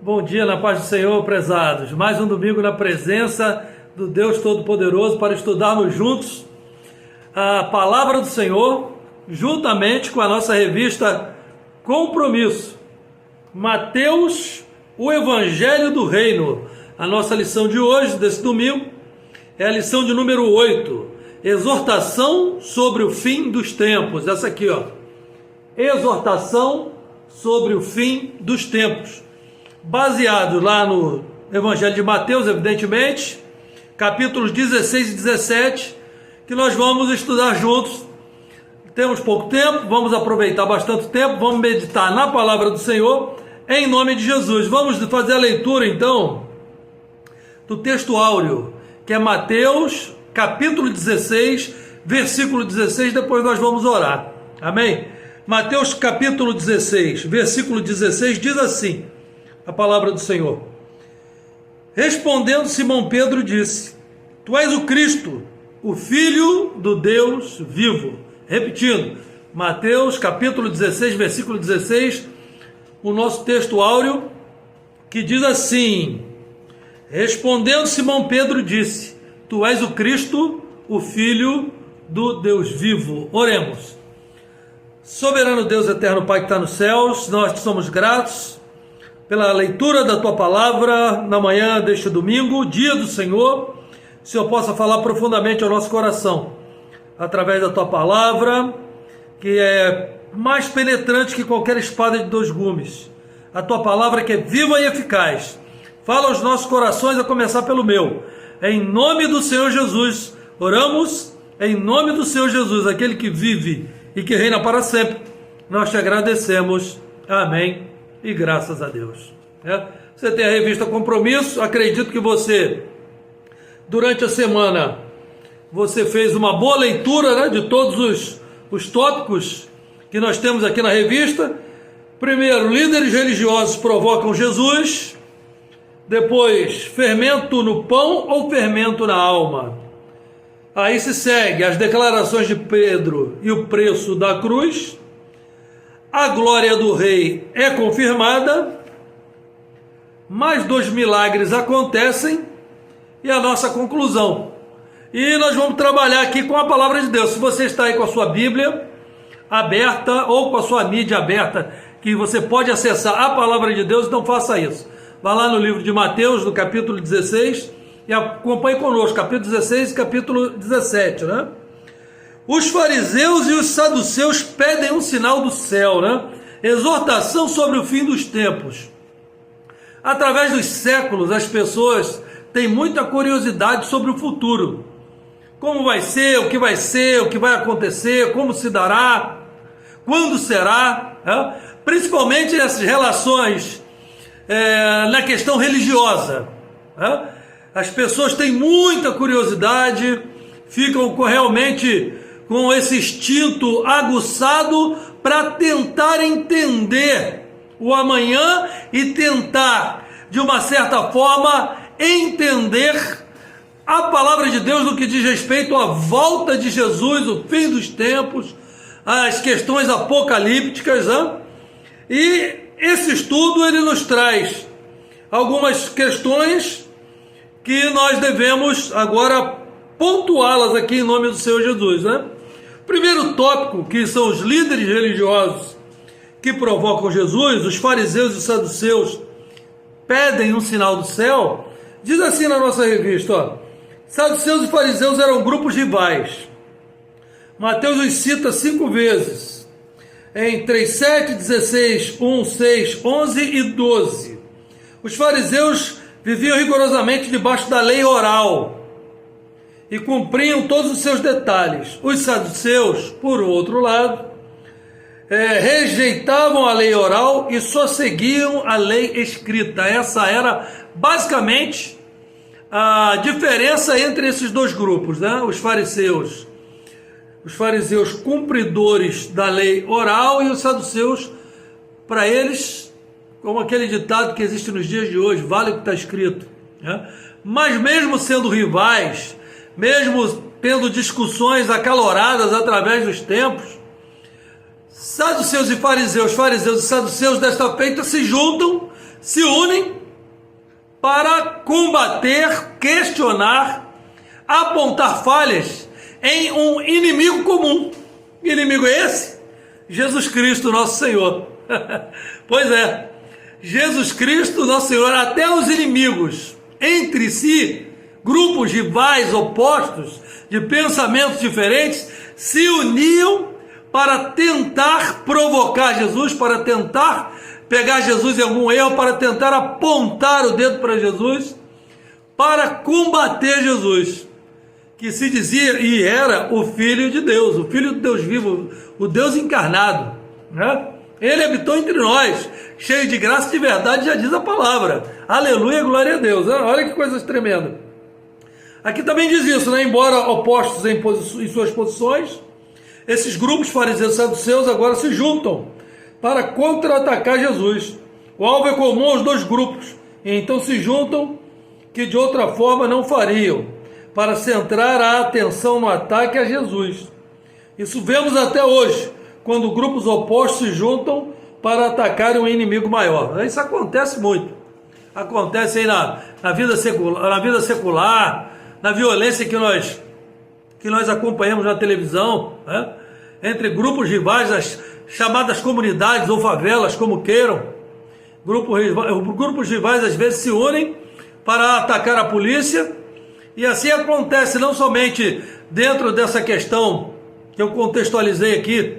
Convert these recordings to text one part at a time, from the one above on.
Bom dia, na paz do Senhor, prezados. Mais um domingo na presença do Deus Todo-Poderoso para estudarmos juntos a Palavra do Senhor, juntamente com a nossa revista Compromisso. Mateus, o Evangelho do Reino. A nossa lição de hoje, desse domingo, é a lição de número 8. Exortação sobre o fim dos tempos. Essa aqui, ó. Exortação sobre o fim dos tempos. Baseado lá no Evangelho de Mateus, evidentemente, capítulos 16 e 17, que nós vamos estudar juntos. Temos pouco tempo, vamos aproveitar bastante tempo, vamos meditar na palavra do Senhor, em nome de Jesus. Vamos fazer a leitura, então, do texto áureo, que é Mateus, capítulo 16, versículo 16, depois nós vamos orar. Amém? Mateus, capítulo 16, versículo 16, diz assim, a palavra do Senhor. Respondendo, Simão Pedro disse: Tu és o Cristo, o Filho do Deus vivo. Repetindo, Mateus capítulo 16, versículo 16, o nosso texto áureo, que diz assim: Respondendo, Simão Pedro disse: Tu és o Cristo, o Filho do Deus vivo. Oremos. Soberano Deus eterno, Pai que está nos céus, nós te somos gratos pela leitura da Tua Palavra na manhã deste domingo, dia do Senhor. Que o Senhor possa falar profundamente ao nosso coração, através da Tua Palavra, que é mais penetrante que qualquer espada de dois gumes. A Tua Palavra que é viva e eficaz. Fala aos nossos corações, a começar pelo meu. Em nome do Senhor Jesus, oramos, em nome do Senhor Jesus, aquele que vive e que reina para sempre. Nós te agradecemos. Amém. E graças a Deus. Você tem a revista Compromisso. Acredito que você, durante a semana, você fez uma boa leitura, de todos os tópicos que nós temos aqui na revista. Primeiro, líderes religiosos provocam Jesus. Depois, fermento no pão ou fermento na alma. Aí se segue as declarações de Pedro e o preço da cruz. A glória do rei é confirmada, mais 2 milagres acontecem e a nossa conclusão. E nós vamos trabalhar aqui com a palavra de Deus. Se você está aí com a sua Bíblia aberta ou com a sua mídia aberta, que você pode acessar a palavra de Deus, então faça isso. Vá lá no livro de Mateus, no capítulo 16, e acompanhe conosco, capítulo 16 e capítulo 17, né? Os fariseus e os saduceus pedem um sinal do céu, né? Exortação sobre o fim dos tempos. Através dos séculos, as pessoas têm muita curiosidade sobre o futuro. Como vai ser, o que vai acontecer, como se dará, quando será, né? Principalmente essas relações na questão religiosa, né? As pessoas têm muita curiosidade, ficam realmente com esse instinto aguçado para tentar entender o amanhã e tentar, de uma certa forma, entender a palavra de Deus no que diz respeito à volta de Jesus, o fim dos tempos, as questões apocalípticas, né? E esse estudo ele nos traz algumas questões que nós devemos agora pontuá-las aqui em nome do Senhor Jesus, né? Primeiro tópico, que são os líderes religiosos que provocam Jesus, os fariseus e os saduceus pedem um sinal do céu. Diz assim na nossa revista, ó: saduceus e fariseus eram grupos rivais. Mateus os cita 5 vezes, em 3, 7, 16, 1, 6, 11 e 12. Os fariseus viviam rigorosamente debaixo da lei oral e cumpriam todos os seus detalhes. Os saduceus, por outro lado, rejeitavam a lei oral e só seguiam a lei escrita. Essa era basicamente a diferença entre esses dois grupos, né? Os fariseus cumpridores da lei oral, e os saduceus, para eles, como aquele ditado que existe nos dias de hoje, vale o que está escrito, né? Mas mesmo sendo rivais, mesmo tendo discussões acaloradas através dos tempos, saduceus e fariseus e saduceus desta feita se juntam, se unem para combater, questionar, apontar falhas em um inimigo comum. Que inimigo é esse? Jesus Cristo, nosso Senhor. Pois é, Jesus Cristo, nosso Senhor, até os inimigos entre si, grupos rivais, opostos, de pensamentos diferentes, se uniam para tentar provocar Jesus, para tentar pegar Jesus em algum erro, para tentar apontar o dedo para Jesus, para combater Jesus, que se dizia e era o Filho de Deus, o Filho de Deus vivo, o Deus encarnado, né? Ele habitou entre nós, cheio de graça e de verdade, já diz a palavra. Aleluia, glória a Deus. Olha que coisa tremenda. Aqui também diz isso, né? Embora opostos em suas posições, esses grupos fariseus e saduceus agora se juntam para contra-atacar Jesus. O alvo é comum aos dois grupos, e então se juntam que de outra forma não fariam, para centrar a atenção no ataque a Jesus. Isso vemos até hoje, quando grupos opostos se juntam para atacar um inimigo maior. Isso acontece muito. Acontece aí na vida secular, na violência que nós acompanhamos na televisão, né? Entre grupos rivais, as chamadas comunidades ou favelas, como queiram. Grupos rivais às vezes se unem para atacar a polícia, e assim acontece não somente dentro dessa questão que eu contextualizei aqui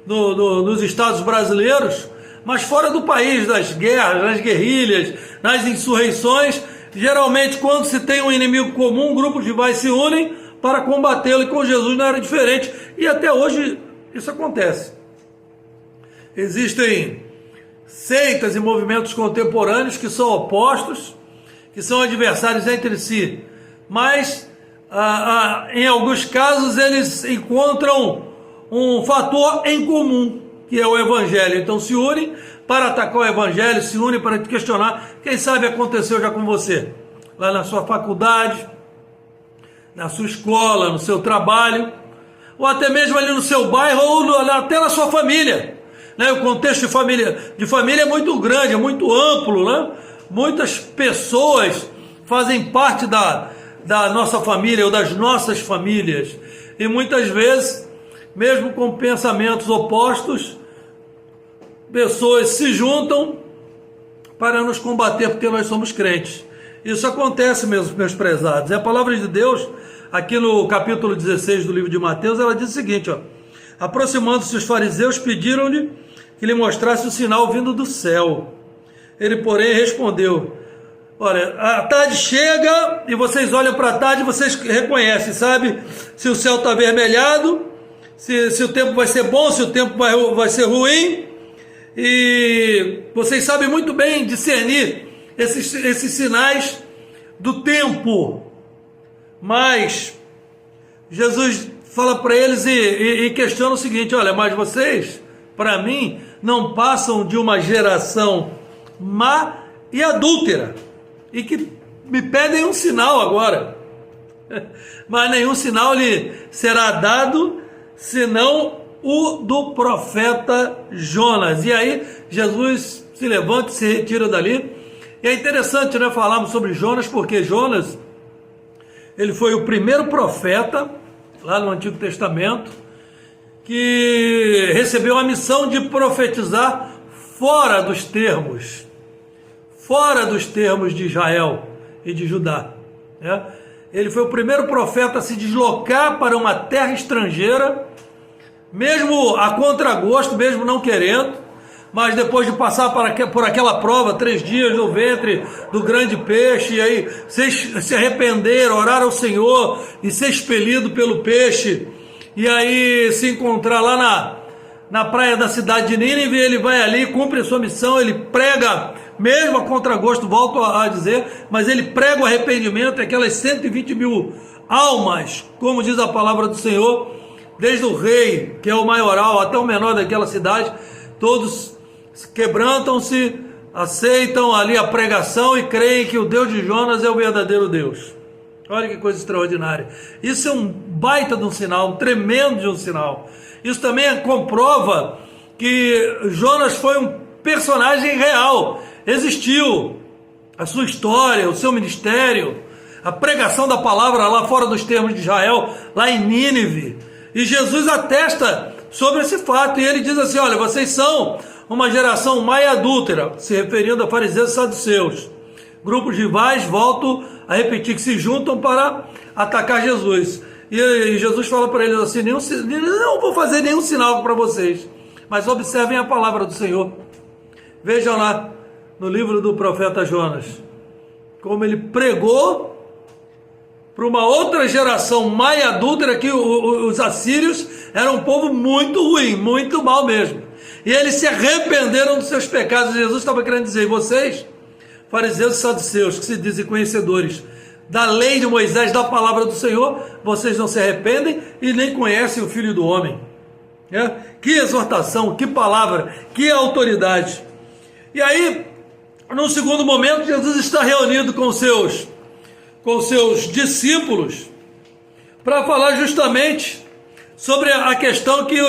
nos estados brasileiros, mas fora do país, nas guerras, nas guerrilhas, nas insurreições. Geralmente, quando se tem um inimigo comum, grupos rivais se unem para combatê-lo, e com Jesus não era diferente, e até hoje isso acontece. Existem seitas e movimentos contemporâneos que são opostos, que são adversários entre si, mas em alguns casos eles encontram um fator em comum, que é o Evangelho. Então se unem para atacar o Evangelho, se unem para te questionar. Quem sabe aconteceu já com você, lá na sua faculdade, na sua escola, no seu trabalho, ou até mesmo ali no seu bairro, ou até na sua família, né? O contexto de família é muito grande, é muito amplo, né? Muitas pessoas fazem parte da nossa família ou das nossas famílias, e muitas vezes, mesmo com pensamentos opostos, pessoas se juntam para nos combater porque nós somos crentes. Isso acontece, meus prezados. E a palavra de Deus, aqui no capítulo 16 do livro de Mateus, ela diz o seguinte, ó: aproximando-se os fariseus, pediram-lhe que lhe mostrasse o sinal vindo do céu. Ele, porém, respondeu: olha, a tarde chega e vocês olham para a tarde e vocês reconhecem, sabe? Se o céu está avermelhado, se o tempo vai ser bom, se o tempo vai ser ruim, e vocês sabem muito bem discernir esses sinais do tempo. Mas Jesus fala para eles e questiona o seguinte: olha, mas vocês, para mim, não passam de uma geração má e adúltera, e que me pedem um sinal agora, mas nenhum sinal lhe será dado, senão o do profeta Jonas. E aí Jesus se levanta e se retira dali. E é interessante, né, falarmos sobre Jonas, porque Jonas, ele foi o primeiro profeta, lá no Antigo Testamento, que recebeu a missão de profetizar fora dos termos de Israel e de Judá, né? Ele foi o primeiro profeta a se deslocar para uma terra estrangeira, mesmo a contragosto, mesmo não querendo, mas depois de passar por aquela prova, 3 dias no ventre do grande peixe, e aí se arrepender, orar ao Senhor e ser expelido pelo peixe, e aí se encontrar lá na praia da cidade de Nínive, ele vai ali, cumpre a sua missão, ele prega, mesmo a contragosto, volto a dizer, mas ele prega o arrependimento, aquelas 120 mil almas, como diz a palavra do Senhor, desde o rei, que é o maioral, até o menor daquela cidade, todos quebrantam-se, aceitam ali a pregação e creem que o Deus de Jonas é o verdadeiro Deus. Olha que coisa extraordinária. Isso é um baita de um sinal, um tremendo de um sinal. Isso também comprova que Jonas foi um personagem real. existiu, a sua história, o seu ministério, a pregação da palavra lá fora dos termos de Israel, lá em Nínive. E Jesus atesta sobre esse fato, e ele diz assim: olha, vocês são uma geração má e adúltera, se referindo a fariseus e saduceus. Grupos rivais, volto a repetir, que se juntam para atacar Jesus. E Jesus fala para eles assim: não vou fazer nenhum sinal para vocês, mas observem a palavra do Senhor. Vejam lá no livro do profeta Jonas, como ele pregou para uma outra geração má e adúltera, que os assírios eram um povo muito ruim, muito mal mesmo. E eles se arrependeram dos seus pecados. E Jesus estava querendo dizer: vocês, fariseus e saduceus, que se dizem conhecedores da lei de Moisés, da palavra do Senhor, vocês não se arrependem e nem conhecem o Filho do Homem. Que exortação, que palavra, que autoridade. E aí, num segundo momento, Jesus está reunido com seus discípulos para falar justamente sobre a questão que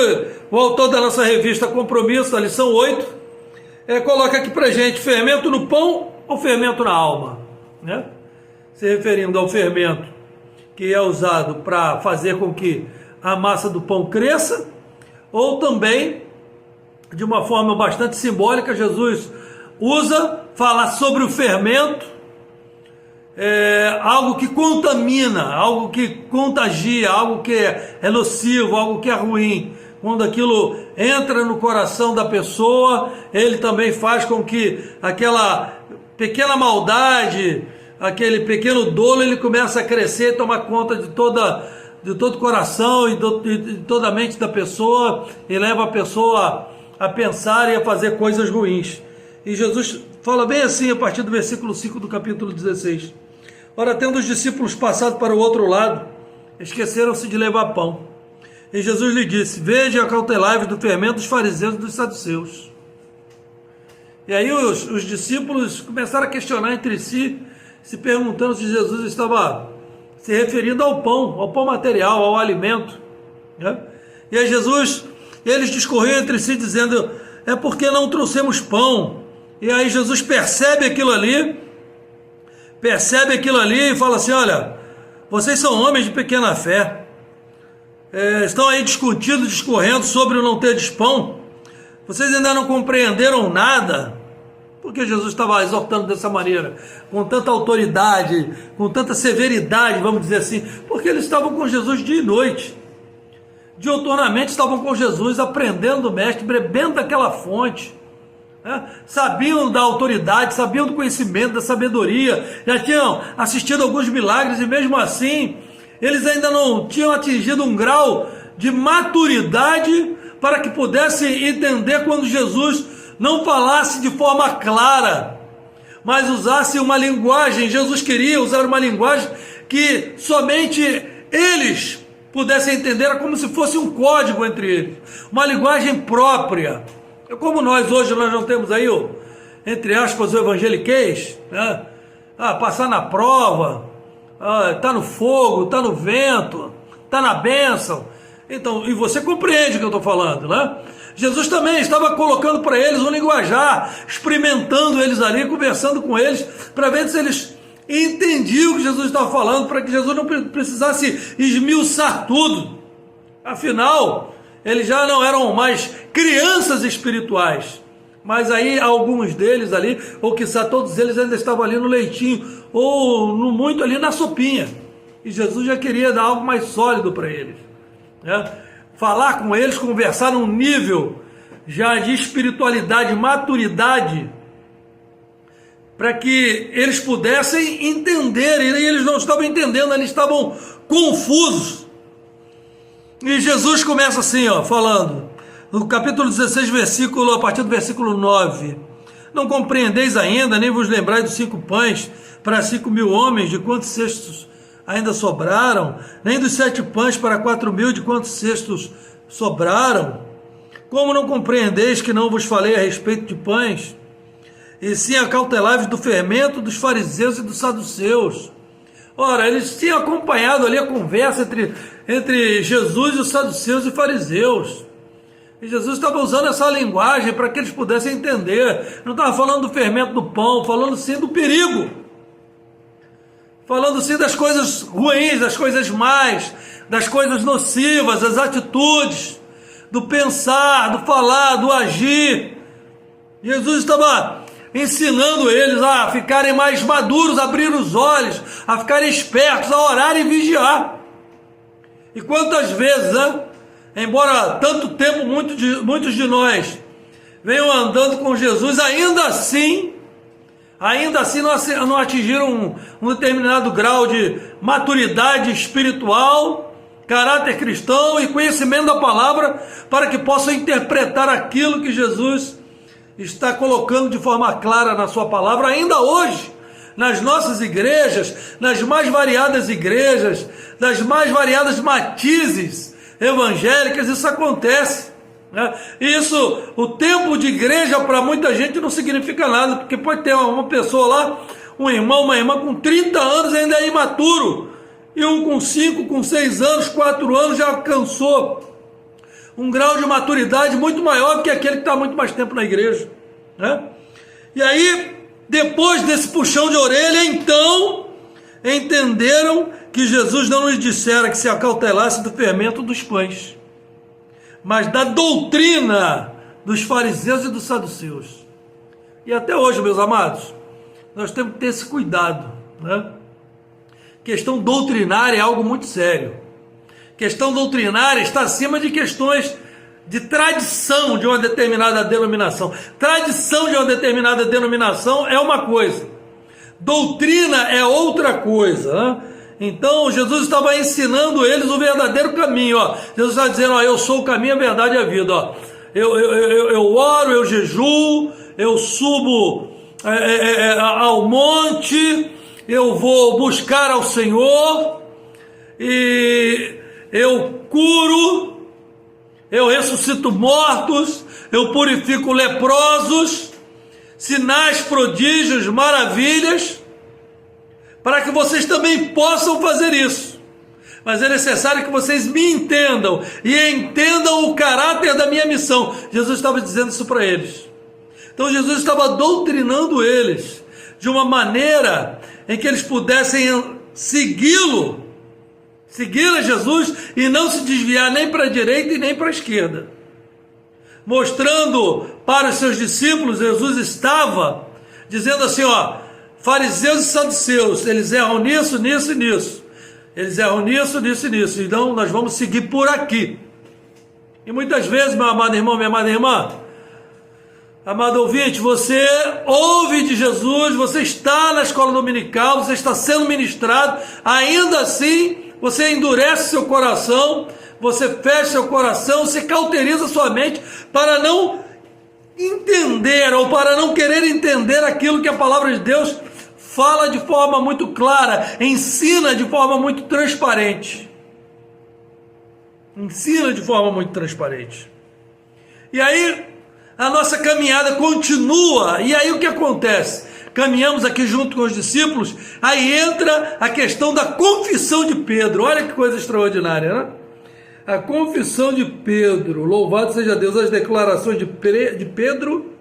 o autor da nossa revista Compromisso, a lição 8, coloca aqui para gente: fermento no pão ou fermento na alma, né? Se referindo ao fermento que é usado para fazer com que a massa do pão cresça, ou também, de uma forma bastante simbólica, Jesus usa falar sobre o fermento, algo que contamina, algo que contagia, algo que é nocivo, algo que é ruim. Quando aquilo entra no coração da pessoa, ele também faz com que aquela pequena maldade, aquele pequeno dolo, ele começa a crescer e tomar conta de todo o coração e de toda a mente da pessoa, e leva a pessoa a pensar e a fazer coisas ruins. E Jesus fala bem assim a partir do versículo 5 do capítulo 16. Ora, tendo os discípulos passado para o outro lado, esqueceram-se de levar pão. E Jesus lhe disse: veja, acautelai-vos do fermento dos fariseus e dos saduceus. E aí os discípulos começaram a questionar entre si, se perguntando se Jesus estava se referindo ao pão material, ao alimento, né? E aí eles discorriam entre si dizendo: é porque não trouxemos pão. E aí Jesus percebe aquilo ali e fala assim: olha, vocês são homens de pequena fé, estão aí discorrendo sobre o não ter de pão, vocês ainda não compreenderam nada. Porque Jesus estava exortando dessa maneira, com tanta autoridade, com tanta severidade, vamos dizer assim, porque eles estavam com Jesus dia e noite, diuturnamente estavam com Jesus, aprendendo do mestre, bebendo daquela fonte, né? Sabiam da autoridade, sabiam do conhecimento, da sabedoria, já tinham assistido alguns milagres, e mesmo assim eles ainda não tinham atingido um grau de maturidade para que pudessem entender quando Jesus não falasse de forma clara, mas usasse uma linguagem. Jesus queria usar uma linguagem que somente eles pudessem entender, era como se fosse um código entre eles, uma linguagem própria. Como nós hoje não temos aí, entre aspas, o evangeliquez, né? Passar na prova, tá no fogo, tá no vento, tá na bênção. Então, e você compreende o que eu estou falando, né? Jesus também estava colocando para eles um linguajar, experimentando eles ali, conversando com eles, para ver se eles entendiam o que Jesus estava falando, para que Jesus não precisasse esmiuçar tudo. Afinal, eles já não eram mais crianças espirituais, mas aí alguns deles ali, ou quiçá todos eles, ainda estavam ali no leitinho, ou no muito ali na sopinha. E Jesus já queria dar algo mais sólido para eles, né? Falar com eles, conversar num nível já de espiritualidade, maturidade, para que eles pudessem entender. E eles não estavam entendendo, eles estavam confusos. E Jesus começa assim, falando, no capítulo 16, a partir do versículo 9. Não compreendeis ainda, nem vos lembrais dos 5 pães para 5.000 homens, de quantos cestos ainda sobraram, nem dos 7 pães para 4.000, de quantos cestos sobraram? Como não compreendeis que não vos falei a respeito de pães? E sim acautelai-vos do fermento dos fariseus e dos saduceus. Ora, eles tinham acompanhado ali a conversa entre Jesus e os saduceus e fariseus. E Jesus estava usando essa linguagem para que eles pudessem entender. Não estava falando do fermento do pão, falando sim do perigo. Falando sim das coisas ruins, das coisas más, das coisas nocivas, das atitudes, do pensar, do falar, do agir. Jesus estava ensinando eles a ficarem mais maduros, a abrir os olhos, a ficarem espertos, a orar e vigiar. E quantas vezes, né? Embora tanto tempo muitos de nós venham andando com Jesus, ainda assim não atingiram um determinado grau de maturidade espiritual, caráter cristão e conhecimento da palavra, para que possam interpretar aquilo que Jesus está colocando de forma clara na sua palavra. Ainda hoje, nas nossas igrejas, nas mais variadas igrejas, das mais variadas matizes evangélicas, isso acontece, né? Isso, o tempo de igreja para muita gente não significa nada, porque pode ter uma pessoa lá, um irmão, uma irmã com 30 anos ainda é imaturo, e um com 5, com 6 anos, 4 anos já alcançou um grau de maturidade muito maior que aquele que está muito mais tempo na igreja, né? E aí, depois desse puxão de orelha, então entenderam que Jesus não lhes dissera que se acautelasse do fermento dos pães, mas da doutrina dos fariseus e dos saduceus. E até hoje, meus amados, nós temos que ter esse cuidado, né? Questão doutrinária é algo muito sério. Questão doutrinária está acima de questões de tradição de uma determinada denominação. Tradição de uma determinada denominação é uma coisa, doutrina é outra coisa, né? Então Jesus estava ensinando eles o verdadeiro caminho, ó. Jesus está dizendo, ó, eu sou o caminho, a verdade e a vida, ó. Eu oro, eu jejuo, eu subo ao monte, eu vou buscar ao Senhor, e eu curo, eu ressuscito mortos, eu purifico leprosos, sinais, prodígios, maravilhas, para que vocês também possam fazer isso. Mas é necessário que vocês me entendam e entendam o caráter da minha missão. Jesus estava dizendo isso para eles. Então Jesus estava doutrinando eles de uma maneira em que eles pudessem seguir a Jesus e não se desviar nem para a direita e nem para a esquerda. Mostrando para os seus discípulos, Jesus estava dizendo assim, ó, fariseus e saduceus, eles erram nisso, nisso e nisso. Eles erram nisso, nisso e nisso. Então nós vamos seguir por aqui. E muitas vezes, meu amado irmão, minha amada irmã, amado ouvinte, você ouve de Jesus, você está na escola dominical, você está sendo ministrado, ainda assim você endurece seu coração, você fecha seu coração, você cauteriza sua mente para não entender ou para não querer entender aquilo que a palavra de Deus fala de forma muito clara, ensina de forma muito transparente. Ensina de forma muito transparente. E aí a nossa caminhada continua. E aí o que acontece? Caminhamos aqui junto com os discípulos, aí entra a questão da confissão de Pedro. Olha que coisa extraordinária, né? A confissão de Pedro, louvado seja Deus, as declarações de Pedro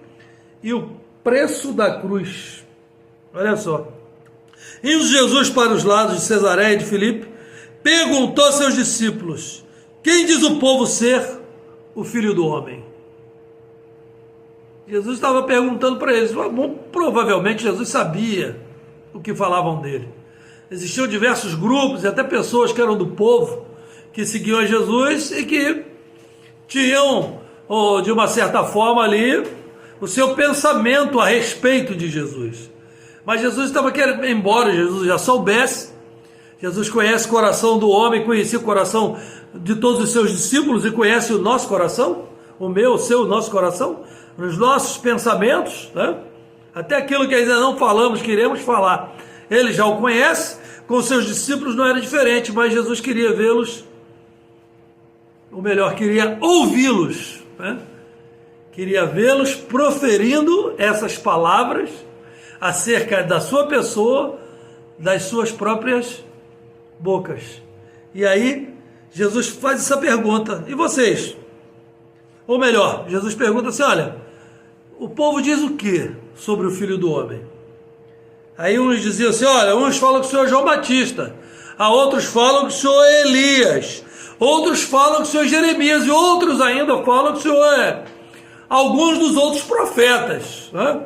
e o preço da cruz. Olha só. Indo Jesus para os lados de Cesareia e de Filipe, perguntou a seus discípulos, quem diz o povo ser o Filho do Homem? Jesus estava perguntando para eles, provavelmente Jesus sabia o que falavam dele. Existiam diversos grupos e até pessoas que eram do povo, que seguiam a Jesus e que tinham, de uma certa forma ali, o seu pensamento a respeito de Jesus. Mas Jesus estava querendo, embora Jesus já soubesse, Jesus conhece o coração do homem, conhecia o coração de todos os seus discípulos e conhece o nosso coração, o meu, o seu, o nosso coração, os nossos pensamentos, né? Até aquilo que ainda não falamos, queremos falar. Ele já o conhece, com os seus discípulos não era diferente, mas Jesus queria vê-los, ou melhor, queria ouvi-los, né? Queria vê-los proferindo essas palavras acerca da sua pessoa, das suas próprias bocas. E aí, Jesus faz essa pergunta, e vocês? Ou melhor, Jesus pergunta assim, olha, o povo diz o que sobre o Filho do Homem? Aí uns diziam assim, olha, uns falam que o Senhor é João Batista, a outros falam que o Senhor é Elias, outros falam que o Senhor é Jeremias, e outros ainda falam que o Senhor é alguns dos outros profetas, né?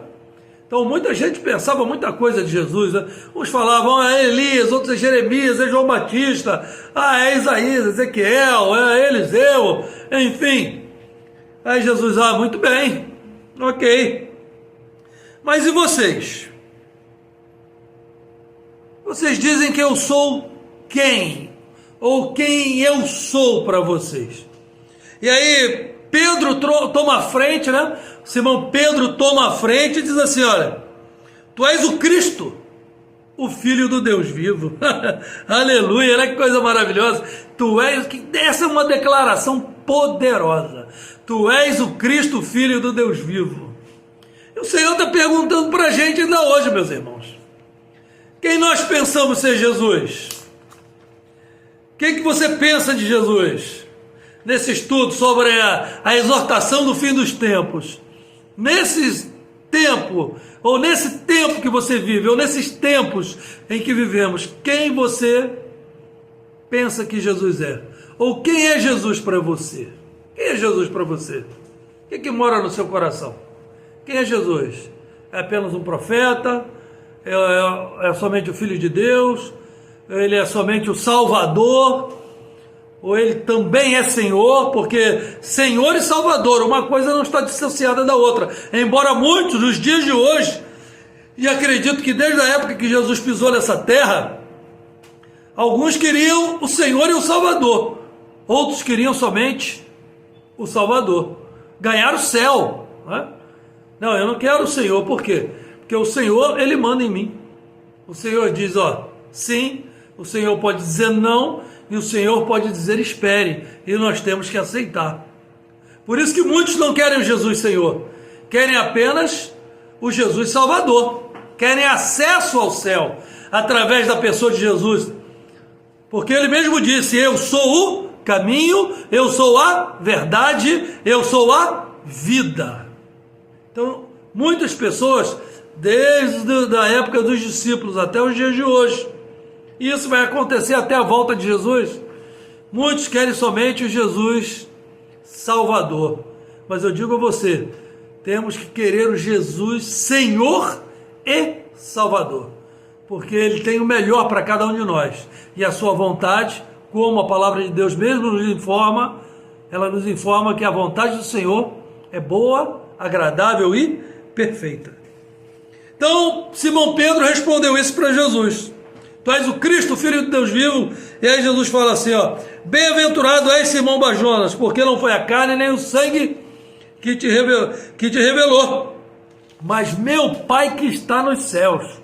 Então muita gente pensava muita coisa de Jesus, né? Uns falavam, é Elias, outros é Jeremias, é João Batista, é Isaías, Ezequiel, é Eliseu, enfim. Aí Jesus, muito bem, ok. Mas e vocês? Vocês dizem que eu sou quem? Ou quem eu sou para vocês? E aí Pedro toma a frente, né? Simão Pedro toma a frente e diz assim, olha, tu és o Cristo, o Filho do Deus vivo. Aleluia, olha que coisa maravilhosa. Essa é uma declaração poderosa. Tu és o Cristo, o Filho do Deus vivo. E o Senhor está perguntando para a gente ainda hoje, meus irmãos. Quem nós pensamos ser Jesus? Quem que você pensa de Jesus? Nesse estudo sobre a exortação do fim dos tempos. Nesse tempo que você vive, ou nesses tempos em que vivemos, quem você pensa que Jesus é? Ou quem é Jesus para você? Quem é Jesus para você? O que mora no seu coração? Quem é Jesus? É apenas um profeta? É somente o Filho de Deus? Ele é somente o Salvador? Ou ele também é Senhor? Porque Senhor e Salvador, uma coisa não está dissociada da outra. Embora muitos, nos dias de hoje, e acredito que desde a época que Jesus pisou nessa terra, alguns queriam o Senhor e o Salvador. Outros queriam somente o Salvador. Ganhar o céu, né? Não, eu não quero o Senhor. Por quê? Porque o Senhor, Ele manda em mim. O Senhor diz, sim. O Senhor pode dizer não. E o Senhor pode dizer espere. E nós temos que aceitar. Por isso que muitos não querem o Jesus Senhor. Querem apenas o Jesus Salvador. Querem acesso ao céu através da pessoa de Jesus. Porque Ele mesmo disse, eu sou o caminho, eu sou a verdade, eu sou a vida. Então, muitas pessoas, desde a época dos discípulos até os dias de hoje, e isso vai acontecer até a volta de Jesus, muitos querem somente o Jesus Salvador. Mas eu digo a você, temos que querer o Jesus Senhor e Salvador, porque Ele tem o melhor para cada um de nós, e a sua vontade, como a palavra de Deus mesmo nos informa, ela nos informa que a vontade do Senhor é boa, agradável e perfeita. Então, Simão Pedro respondeu isso para Jesus. Tu és o Cristo, o Filho de Deus vivo. E aí Jesus fala assim, bem-aventurado és Simão Barjonas, porque não foi a carne nem o sangue que te revelou, mas meu Pai que está nos céus.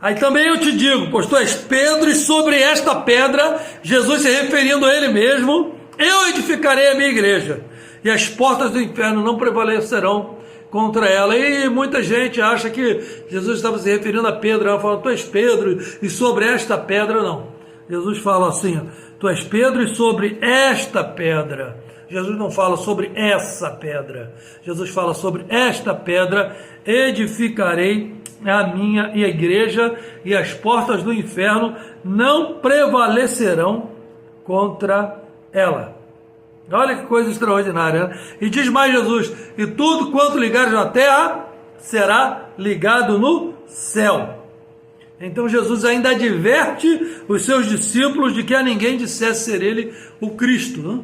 Aí também eu te digo, pois tu és Pedro, e sobre esta pedra, Jesus se referindo a Ele mesmo, eu edificarei a minha igreja, e as portas do inferno não prevalecerão contra ela. E muita gente acha que Jesus estava se referindo a Pedro. Ela fala, tu és Pedro, e sobre esta pedra não. Jesus fala assim, tu és Pedro, e sobre esta pedra. Jesus não fala sobre essa pedra. Jesus fala sobre esta pedra, edificarei a minha igreja, e as portas do inferno não prevalecerão contra ela. Olha que coisa extraordinária, né? E diz mais Jesus, e tudo quanto ligares na terra, será ligado no céu. Então Jesus ainda adverte os seus discípulos de que a ninguém dissesse ser Ele o Cristo, né?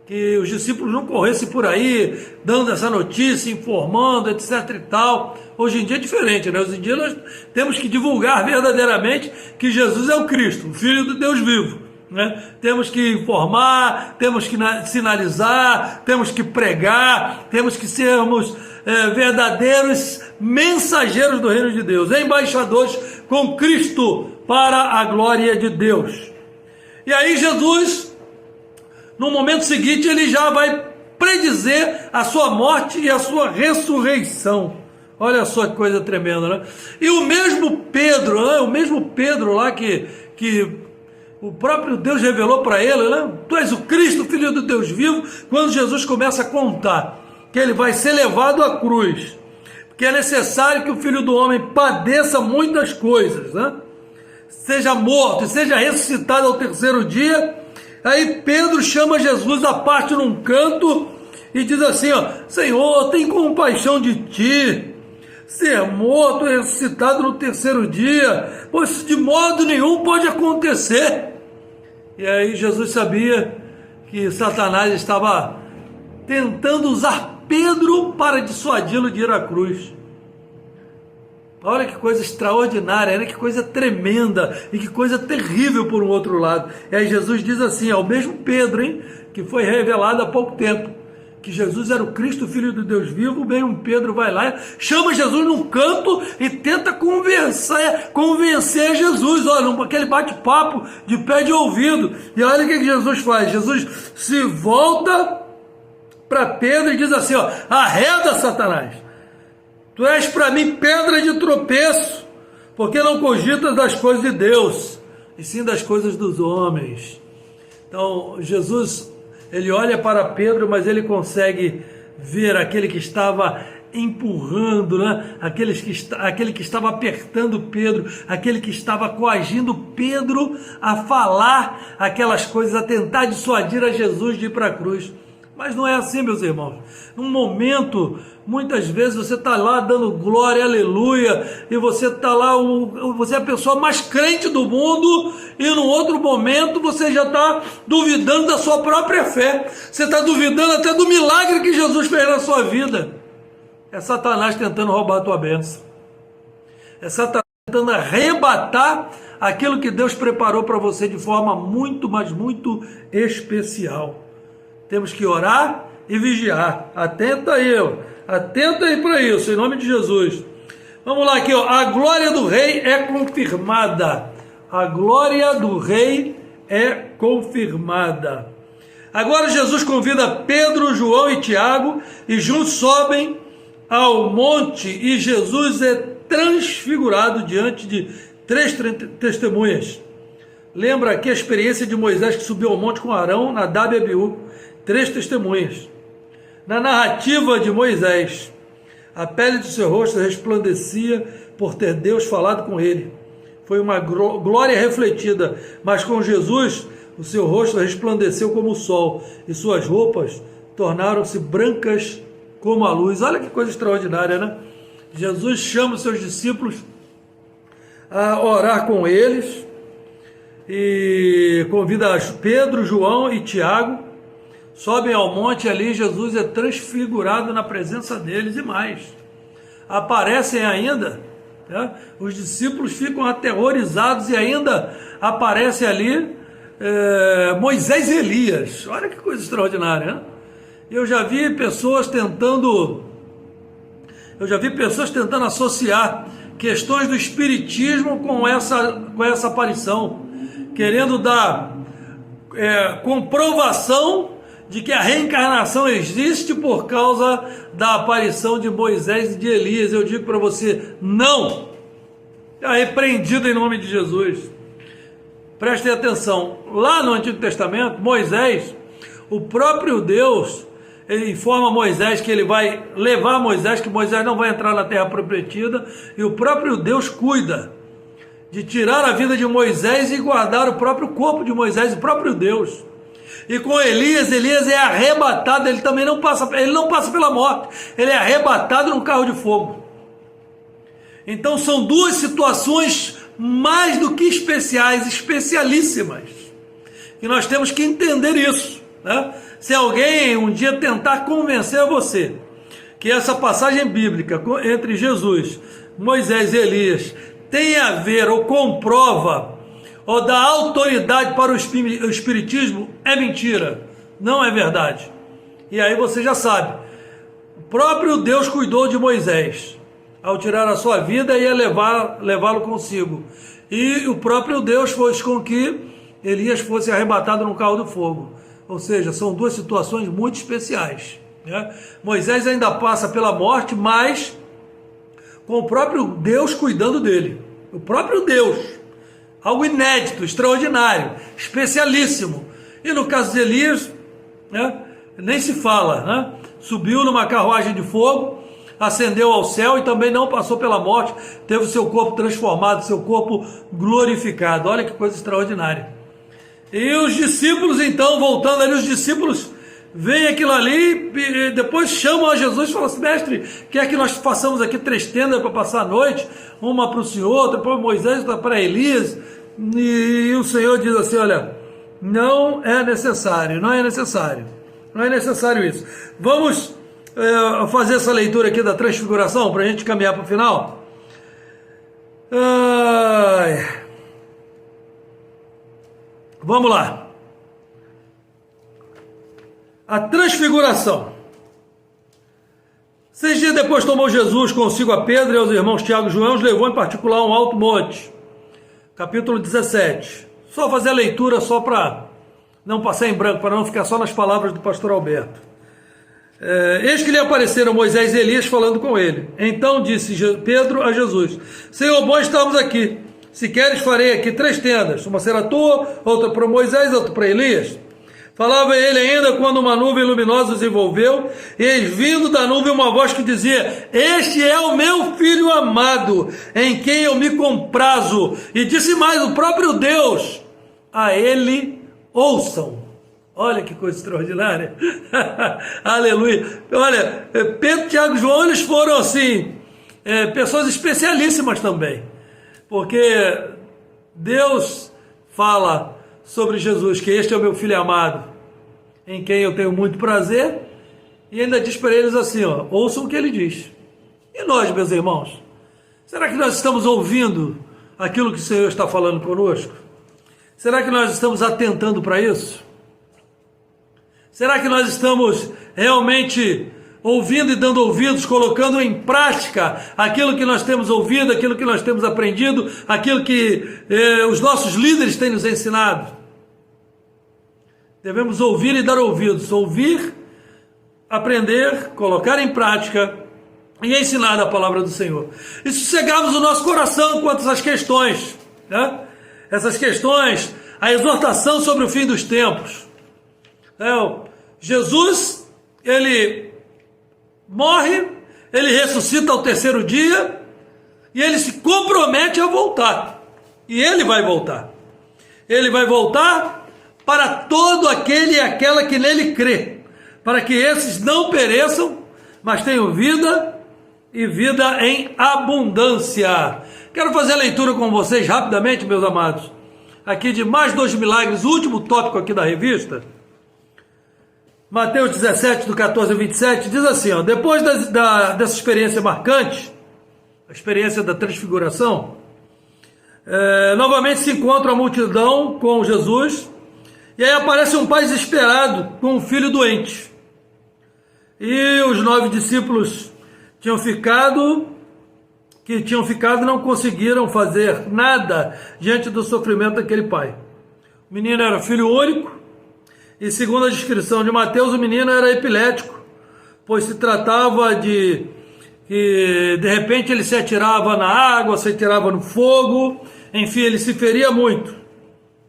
Que os discípulos não corressem por aí, dando essa notícia, informando, etc e tal. Hoje em dia é diferente, né? Hoje em dia nós temos que divulgar verdadeiramente que Jesus é o Cristo, o Filho do Deus vivo. Né? Temos que informar, temos que sinalizar, temos que pregar, temos que sermos verdadeiros mensageiros do reino de Deus, embaixadores com Cristo para a glória de Deus. E aí Jesus, no momento seguinte, ele já vai predizer a sua morte e a sua ressurreição. Olha só que coisa tremenda, né? E o mesmo Pedro, né? O mesmo Pedro lá que O próprio Deus revelou para ele, né? Tu és o Cristo, Filho do Deus vivo, quando Jesus começa a contar que ele vai ser levado à cruz, porque é necessário que o Filho do Homem padeça muitas coisas, né? Seja morto e seja ressuscitado ao terceiro dia. Aí Pedro chama Jesus à parte num canto e diz assim, ó, Senhor, tem compaixão de ti, ser morto e ressuscitado no terceiro dia, pois de modo nenhum pode acontecer. E aí Jesus sabia que Satanás estava tentando usar Pedro para dissuadi-lo de ir à cruz. Olha que coisa extraordinária, né? Que coisa tremenda e que coisa terrível por um outro lado. E aí Jesus diz assim, ao mesmo Pedro, hein, que foi revelado há pouco tempo, que Jesus era o Cristo, Filho do Deus vivo, bem um Pedro vai lá, chama Jesus num canto e tenta convencer Jesus, olha, aquele bate-papo de pé de ouvido. E olha o que Jesus faz, Jesus se volta para Pedro e diz assim, ó, arreda Satanás, tu és para mim pedra de tropeço, porque não cogitas das coisas de Deus, e sim das coisas dos homens. Então Jesus, ele olha para Pedro, mas ele consegue ver aquele que estava empurrando, né? aquele que estava apertando Pedro, aquele que estava coagindo Pedro a falar aquelas coisas, a tentar dissuadir a Jesus de ir para a cruz. Mas não é assim, meus irmãos. Num momento, muitas vezes você está lá dando glória, aleluia, e você está lá, você é a pessoa mais crente do mundo, e num outro momento você já está duvidando da sua própria fé. Você está duvidando até do milagre que Jesus fez na sua vida. É Satanás tentando roubar a tua bênção. É Satanás tentando arrebatar aquilo que Deus preparou para você de forma muito, mas muito especial. Temos que orar e vigiar. Atenta aí para isso, em nome de Jesus. Vamos lá aqui, ó. A glória do rei é confirmada. A glória do rei é confirmada. Agora Jesus convida Pedro, João e Tiago e juntos sobem ao monte e Jesus é transfigurado diante de 3 testemunhas. Lembra aqui a experiência de Moisés que subiu ao monte com Arão, Nadab e Abiú. 3 testemunhas. Na narrativa de Moisés, a pele de seu rosto resplandecia por ter Deus falado com ele. Foi uma glória refletida, mas com Jesus, o seu rosto resplandeceu como o sol, e suas roupas tornaram-se brancas como a luz. Olha que coisa extraordinária, né? Jesus chama os seus discípulos a orar com eles, e convida Pedro, João e Tiago, sobem ao monte ali, Jesus é transfigurado na presença deles e mais. Aparecem ainda, né? Os discípulos ficam aterrorizados e ainda aparece ali Moisés e Elias. Olha que coisa extraordinária, né? Eu já vi pessoas tentando associar questões do espiritismo com essa aparição, querendo dar comprovação de que a reencarnação existe por causa da aparição de Moisés e de Elias. Eu digo para você, não! É repreendido em nome de Jesus. Prestem atenção, lá no Antigo Testamento, Moisés, o próprio Deus, ele informa Moisés que ele vai levar Moisés, que Moisés não vai entrar na terra prometida, e o próprio Deus cuida de tirar a vida de Moisés e guardar o próprio corpo de Moisés, o próprio Deus. E com Elias é arrebatado, ele não passa pela morte, ele é arrebatado num carro de fogo. Então são duas situações mais do que especiais, especialíssimas, e nós temos que entender isso, né? Se alguém um dia tentar convencer você que essa passagem bíblica entre Jesus, Moisés e Elias tem a ver ou comprova ou dá autoridade para o espiritismo, é mentira, não é verdade. E aí você já sabe, o próprio Deus cuidou de Moisés ao tirar a sua vida e levá-lo consigo, e o próprio Deus fez com que Elias fosse arrebatado no carro do fogo. Ou seja, são duas situações muito especiais, né? Moisés ainda passa pela morte, mas com o próprio Deus cuidando dele, o próprio Deus. algo inédito, extraordinário, especialíssimo. E no caso de Elias, né, nem se fala, né? Subiu numa carruagem de fogo, ascendeu ao céu e também não passou pela morte, teve o seu corpo transformado, seu corpo glorificado. Olha que coisa extraordinária. E os discípulos, então, voltando ali, os discípulos veem aquilo ali e depois chamam a Jesus e falam assim: mestre, quer que nós façamos aqui 3 tendas para passar a noite? Uma para o Senhor, outra para Moisés, outra para Elias. E o Senhor diz assim: olha, não é necessário, não é necessário, não é necessário isso. Vamos fazer essa leitura aqui da transfiguração para a gente caminhar para o final. Vamos lá. A transfiguração. 6 dias depois tomou Jesus consigo a Pedro e aos irmãos Tiago e João, os levou em particular a um alto monte. Capítulo 17. Só fazer a leitura só para não passar em branco, para não ficar só nas palavras do pastor Alberto. Eis que lhe apareceram Moisés e Elias falando com ele. Então disse Pedro a Jesus: Senhor, bom estamos aqui. Se queres, farei aqui 3 tendas. Uma será tua, outra para Moisés, outra para Elias. Falava ele ainda quando uma nuvem luminosa os envolveu, e eis vindo da nuvem uma voz que dizia: Este é o meu filho amado, em quem eu me comprazo. E disse mais, o próprio Deus: a ele ouçam. Olha que coisa extraordinária. Aleluia. Olha, Pedro, Tiago e João, eles foram assim, pessoas especialíssimas também. Porque Deus fala sobre Jesus, que este é o meu filho amado, em quem eu tenho muito prazer, e ainda diz para eles assim, ó, ouçam o que ele diz. E nós, meus irmãos, será que nós estamos ouvindo aquilo que o Senhor está falando conosco? Será que nós estamos atentando para isso? Será que nós estamos realmente ouvindo e dando ouvidos, colocando em prática aquilo que nós temos ouvido, aquilo que nós temos aprendido, aquilo que os nossos líderes têm nos ensinado? Devemos ouvir e dar ouvidos, ouvir, aprender, colocar em prática e ensinar a palavra do Senhor. E sossegarmos o nosso coração quanto a essas questões, né? Essas questões, a exortação sobre o fim dos tempos. Jesus, ele morre, ele ressuscita ao 3º dia e ele se compromete a voltar. E ele vai voltar. Ele vai voltar para todo aquele e aquela que nele crê, para que esses não pereçam, mas tenham vida e vida em abundância. Quero fazer a leitura com vocês rapidamente, meus amados, aqui de mais 2 milagres, o último tópico aqui da revista. Mateus 17, do 14 ao 27, diz assim, ó, depois dessa experiência marcante, a experiência da transfiguração, novamente se encontra a multidão com Jesus, e aí aparece um pai desesperado com um filho doente. E os 9 discípulos que tinham ficado não conseguiram fazer nada diante do sofrimento daquele pai. O menino era filho único, e segundo a descrição de Mateus, o menino era epilético, pois se tratava de repente ele se atirava na água, se atirava no fogo, enfim, ele se feria muito.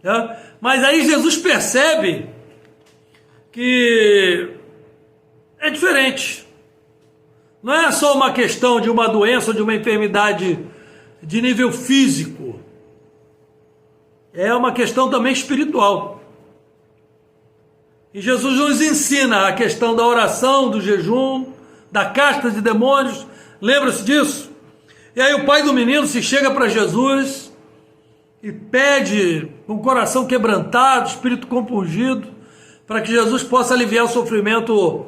Né? Mas aí Jesus percebe que é diferente. Não é só uma questão de uma doença ou de uma enfermidade de nível físico. É uma questão também espiritual. E Jesus nos ensina a questão da oração, do jejum, da casta de demônios. Lembra-se disso? E aí o pai do menino se chega para Jesus e pede, com o coração quebrantado, espírito compungido, para que Jesus possa aliviar o sofrimento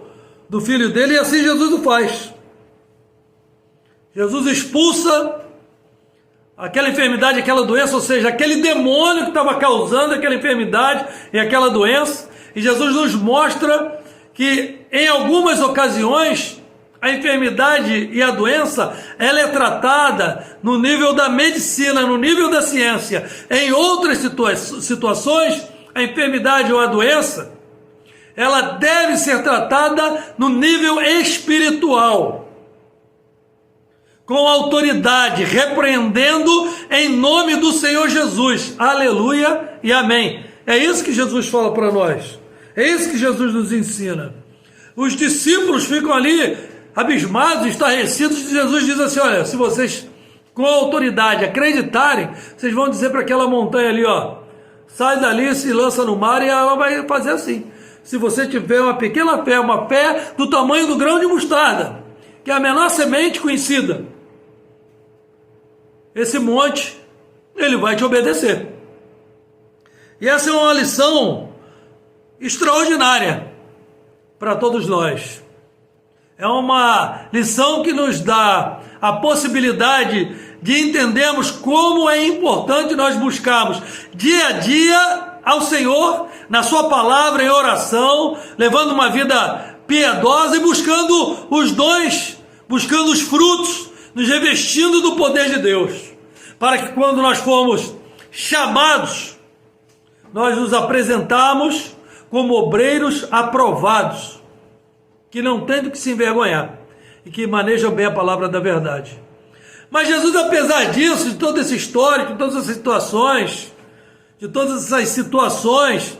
do filho dele, e assim Jesus o faz. Jesus expulsa aquela enfermidade, aquela doença, ou seja, aquele demônio que estava causando aquela enfermidade e aquela doença, e Jesus nos mostra que em algumas ocasiões a enfermidade e a doença, ela é tratada no nível da medicina, no nível da ciência. Em outras situações, a enfermidade ou a doença, ela deve ser tratada no nível espiritual. com autoridade, repreendendo em nome do Senhor Jesus. Aleluia e amém. É isso que Jesus fala para nós. É isso que Jesus nos ensina. Os discípulos ficam ali abismados, estarrecidos, e Jesus diz assim: olha, se vocês com autoridade acreditarem, vocês vão dizer para aquela montanha ali, ó, sai dali, se lança no mar, e ela vai fazer assim. Se você tiver uma pequena fé, uma fé do tamanho do grão de mostarda, que é a menor semente conhecida, esse monte, ele vai te obedecer. E essa é uma lição extraordinária para todos nós. É uma lição que nos dá a possibilidade de entendermos como é importante nós buscarmos dia a dia ao Senhor, na sua palavra, em oração, levando uma vida piedosa e buscando os dons, buscando os frutos, nos revestindo do poder de Deus, para que quando nós formos chamados, nós nos apresentarmos como obreiros aprovados, que não tem do que se envergonhar e que manejam bem a palavra da verdade. Mas Jesus, apesar disso, de todo esse histórico, de todas essas situações,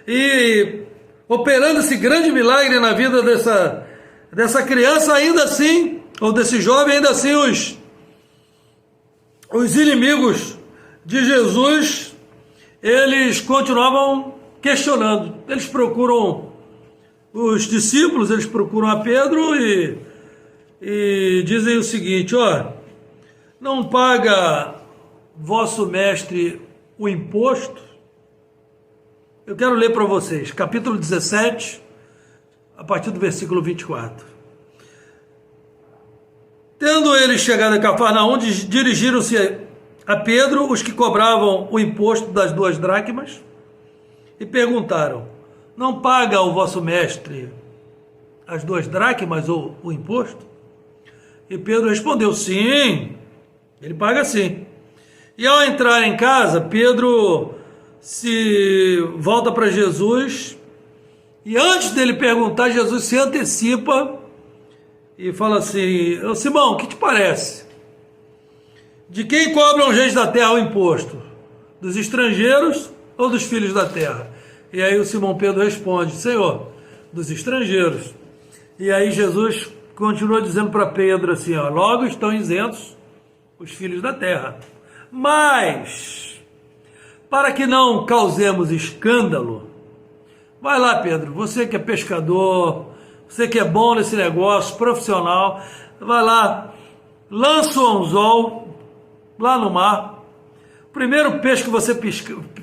e operando esse grande milagre na vida dessa criança, ainda assim, ou desse jovem, ainda assim, os inimigos de Jesus, eles continuavam questionando. Eles procuram os discípulos, eles procuram a Pedro e dizem o seguinte: ó, não paga vosso mestre o imposto? Eu quero ler para vocês, capítulo 17, a partir do versículo 24. Tendo eles chegado a Cafarnaum, dirigiram-se a Pedro os que cobravam o imposto das 2 dracmas e perguntaram: não paga o vosso mestre as 2 dracmas ou o imposto? E Pedro respondeu: sim, ele paga sim. E ao entrar em casa, Pedro se volta para Jesus e antes dele perguntar, Jesus se antecipa e fala assim: ô Simão, o que te parece? De quem cobram os reis da terra o imposto? Dos estrangeiros ou dos filhos da terra? E aí o Simão Pedro responde: Senhor, dos estrangeiros. E aí Jesus continua dizendo para Pedro assim: ó, logo estão isentos os filhos da terra. Mas, para que não causemos escândalo, vai lá, Pedro, você que é pescador, você que é bom nesse negócio, profissional, vai lá, lança o anzol lá no mar. O primeiro peixe que você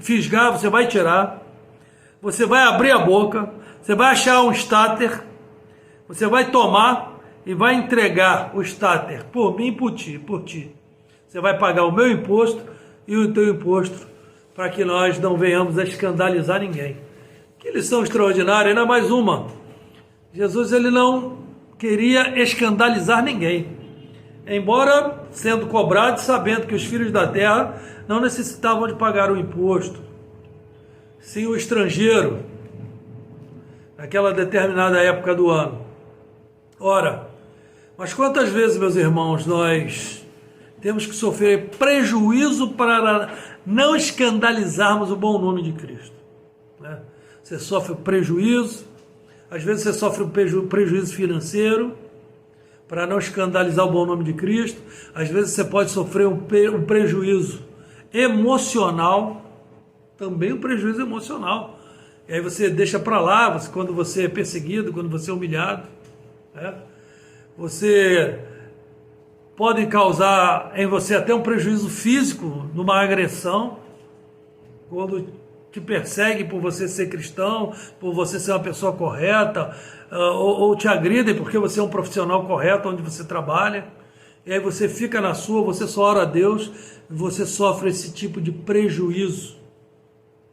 fisgar, você vai tirar, você vai abrir a boca, você vai achar um estáter, você vai tomar e vai entregar o estáter por mim e por ti. Você vai pagar o meu imposto e o teu imposto, para que nós não venhamos a escandalizar ninguém. Que lição extraordinária, ainda mais uma. Jesus, ele não queria escandalizar ninguém. Embora sendo cobrado, sabendo que os filhos da terra não necessitavam de pagar o imposto, sim o estrangeiro, naquela determinada época do ano. Ora, mas quantas vezes, meus irmãos, nós temos que sofrer prejuízo para não escandalizarmos o bom nome de Cristo, né? Você sofre prejuízo, às vezes você sofre um prejuízo financeiro para não escandalizar o bom nome de Cristo, às vezes você pode sofrer um prejuízo emocional, também um prejuízo emocional, e aí você deixa para lá, quando você é perseguido, quando você é humilhado, né? Você pode causar em você até um prejuízo físico numa agressão, quando te persegue por você ser cristão, por você ser uma pessoa correta, ou te agridem porque você é um profissional correto onde você trabalha, e aí você fica na sua, você só ora a Deus, você sofre esse tipo de prejuízo,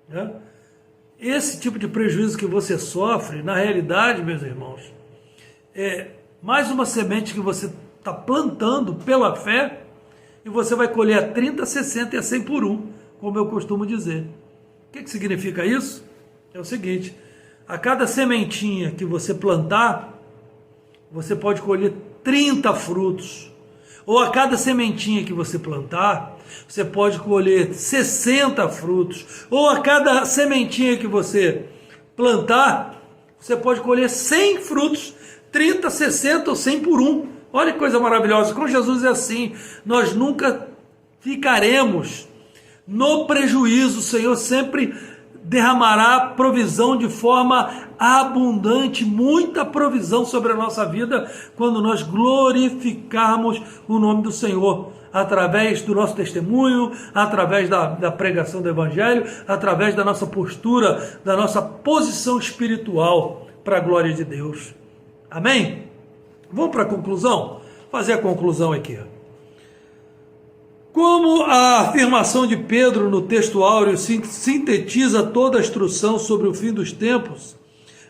né? Esse tipo de prejuízo que você sofre, na realidade, meus irmãos, é mais uma semente que você está plantando pela fé, e você vai colher a 30, 60 e a 100 por 1, como eu costumo dizer. O que significa isso? É o seguinte: a cada sementinha que você plantar, você pode colher 30 frutos. ou a cada sementinha que você plantar, você pode colher 60 frutos, ou a cada sementinha que você plantar, você pode colher 100 frutos, 30, 60 ou 100 por um. Olha que coisa maravilhosa. Com Jesus é assim, nós nunca ficaremos no prejuízo. O Senhor sempre derramará provisão de forma abundante, muita provisão sobre a nossa vida, quando nós glorificarmos o nome do Senhor, através do nosso testemunho, através da pregação do Evangelho, através da nossa postura, da nossa posição espiritual para a glória de Deus. Amém? Vamos para a conclusão? Fazer a conclusão aqui. Como a afirmação de Pedro no texto áureo sintetiza toda a instrução sobre o fim dos tempos,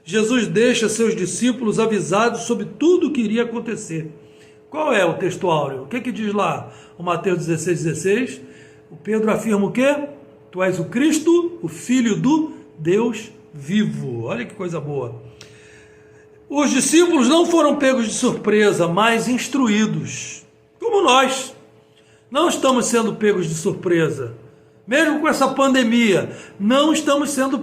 Jesus deixa seus discípulos avisados sobre tudo o que iria acontecer. Qual é o texto áureo? O que diz lá? O Mateus 16,16. O Pedro afirma o quê? Tu és o Cristo, o Filho do Deus vivo. Olha que coisa boa. Os discípulos não foram pegos de surpresa, mas instruídos. Como nós. Não estamos sendo pegos de surpresa. Mesmo com essa pandemia, não estamos sendo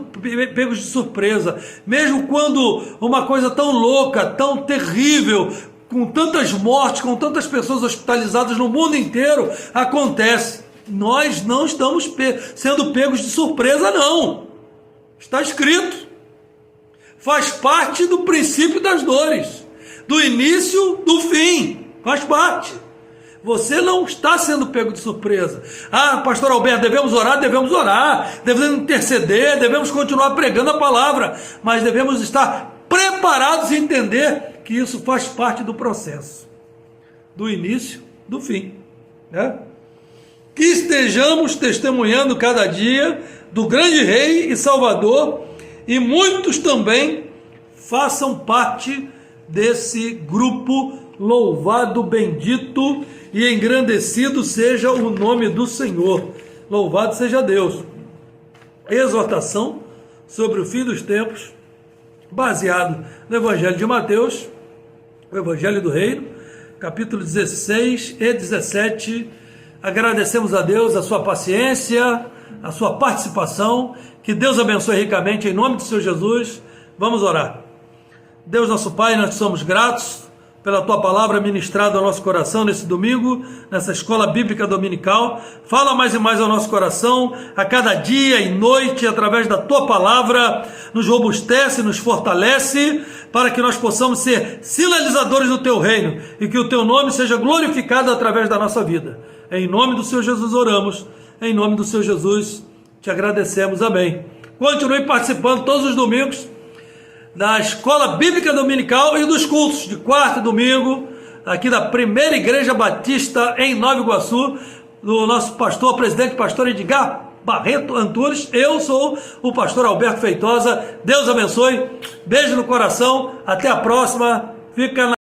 pegos de surpresa. Mesmo quando uma coisa tão louca, tão terrível, com tantas mortes, com tantas pessoas hospitalizadas no mundo inteiro, acontece. Nós não estamos sendo pegos de surpresa, não. Está escrito. Faz parte do princípio das dores. Do início, do fim. Faz parte. Você não está sendo pego de surpresa. Ah, pastor Alberto, devemos orar, devemos interceder, devemos continuar pregando a palavra, mas devemos estar preparados e entender que isso faz parte do processo, do início, do fim, né? Que estejamos testemunhando cada dia do grande Rei e Salvador, e muitos também façam parte desse grupo. Louvado, bendito e engrandecido seja o nome do Senhor. Louvado seja Deus. Exortação sobre o fim dos tempos, baseado no Evangelho de Mateus, o Evangelho do Reino, capítulo 16 e 17. Agradecemos a Deus a sua paciência, a sua participação. Que Deus abençoe ricamente em nome do Senhor Jesus. Vamos orar. Deus nosso Pai, nós te somos gratos pela tua palavra ministrada ao nosso coração nesse domingo, nessa escola bíblica dominical. Fala mais e mais ao nosso coração, a cada dia e noite, através da tua palavra, nos robustece, nos fortalece, para que nós possamos ser sinalizadores do teu reino, e que o teu nome seja glorificado através da nossa vida. Em nome do Senhor Jesus oramos, em nome do Senhor Jesus te agradecemos, amém. Continue participando todos os domingos da Escola Bíblica Dominical e dos cultos de quarta e domingo, aqui da Primeira Igreja Batista em Nova Iguaçu, do nosso pastor, presidente, pastor Edgar Barreto Antunes. Eu sou o pastor Alberto Feitosa. Deus abençoe, beijo no coração, até a próxima, fica na